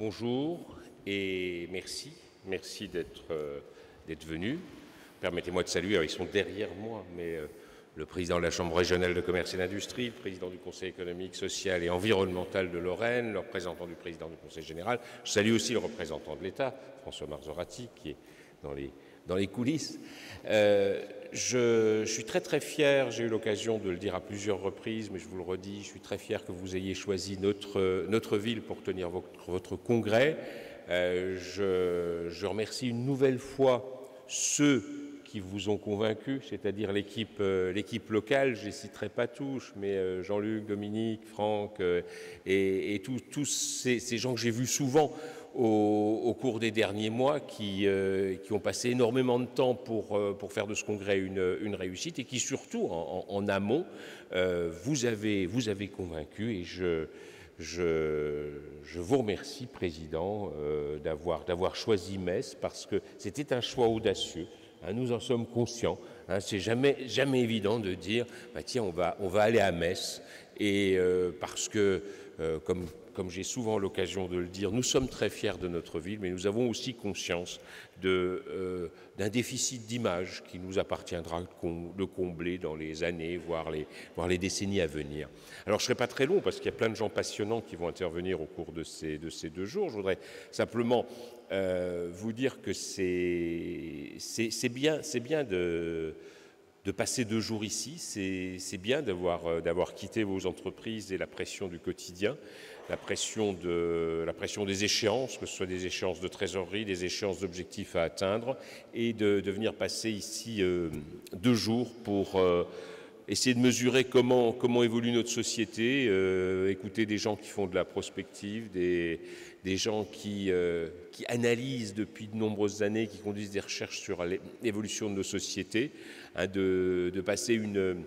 Bonjour et merci. Merci d'être venu. Permettez-moi de saluer, ils sont derrière moi, mais le président de la Chambre régionale de commerce et d'industrie, le président du Conseil économique, social et environnemental de Lorraine, le représentant du président du Conseil général. Je salue aussi le représentant de l'État, François Marzorati, qui est dans les coulisses. Je suis très fier, j'ai eu l'occasion de le dire à plusieurs reprises, mais je vous le redis, je suis très fier que vous ayez choisi notre ville pour tenir votre congrès. Je remercie une nouvelle fois ceux qui vous ont convaincu, c'est-à-dire l'équipe locale, je ne les citerai pas tous, mais Jean-Luc, Dominique, Franck et tous ces gens que j'ai vus souvent au cours des derniers mois qui ont passé énormément de temps pour faire de ce congrès une réussite et qui surtout en amont vous avez convaincu et je vous remercie, Président, d'avoir choisi Metz parce que c'était un choix audacieux. Nous en sommes conscients. C'est jamais évident de dire tiens, on va aller à Metz et parce que comme j'ai souvent l'occasion de le dire, nous sommes très fiers de notre ville, mais nous avons aussi conscience d'un déficit d'image qui nous appartiendra de combler dans les années, voire les décennies à venir. Alors je ne serai pas très long parce qu'il y a plein de gens passionnants qui vont intervenir au cours de ces 2 jours. Je voudrais simplement vous dire que c'est bien de passer 2 jours ici, c'est bien d'avoir quitté vos entreprises et la pression du quotidien, la pression des échéances, que ce soit des échéances de trésorerie, des échéances d'objectifs à atteindre, et de venir passer ici 2 jours pour essayer de mesurer comment évolue notre société, écouter des gens qui font de la prospective, des gens qui analysent depuis de nombreuses années, qui conduisent des recherches sur l'évolution de nos sociétés, de passer une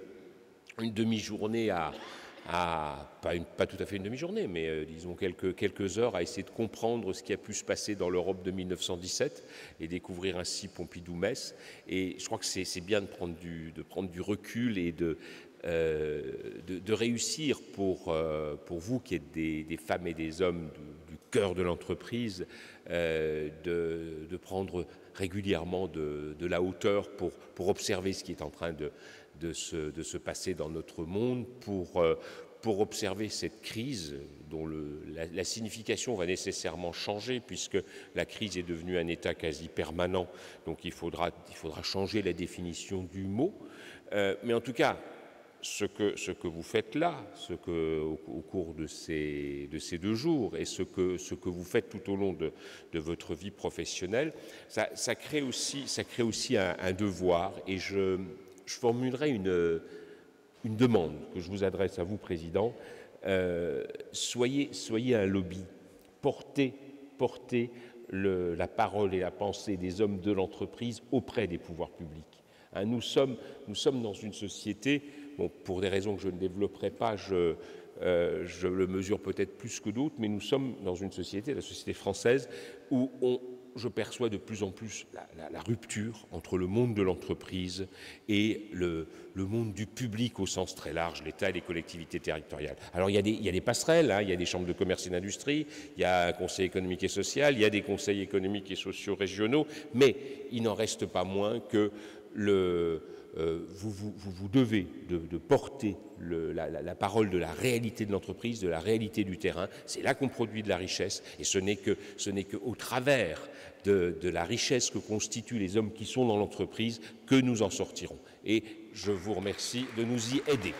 demi-journée pas tout à fait une demi-journée, mais disons quelques heures à essayer de comprendre ce qui a pu se passer dans l'Europe de 1917 et découvrir ainsi Pompidou-Metz. Et je crois que c'est bien de prendre du recul et de réussir pour vous qui êtes des femmes et des hommes du cœur de l'entreprise, de prendre régulièrement de la hauteur pour observer ce qui est en train de se passer dans notre monde, pour observer cette crise dont la signification va nécessairement changer puisque la crise est devenue un état quasi permanent. Donc il faudra changer la définition du mot. Mais en tout cas, ce que vous faites là, au cours de ces 2 jours et ce que vous faites tout au long de votre vie professionnelle, ça crée aussi un devoir. Et je formulerai une demande que je vous adresse à vous, Président. Soyez un lobby. Portez la parole et la pensée des hommes de l'entreprise auprès des pouvoirs publics. Nous sommes dans une société, pour des raisons que je ne développerai pas, je le mesure peut-être plus que d'autres, mais nous sommes dans une société, la société française, où je perçois de plus en plus la rupture entre le monde de l'entreprise et le monde du public au sens très large, l'État et les collectivités territoriales. Alors il y a des passerelles, il y a des chambres de commerce et d'industrie, il y a un conseil économique et social, il y a des conseils économiques et sociaux régionaux, mais il n'en reste pas moins que vous devez de porter la parole de la réalité de l'entreprise, de la réalité du terrain. C'est là qu'on produit de la richesse et ce n'est qu'au travers de la richesse que constituent les hommes qui sont dans l'entreprise que nous en sortirons. Et je vous remercie de nous y aider.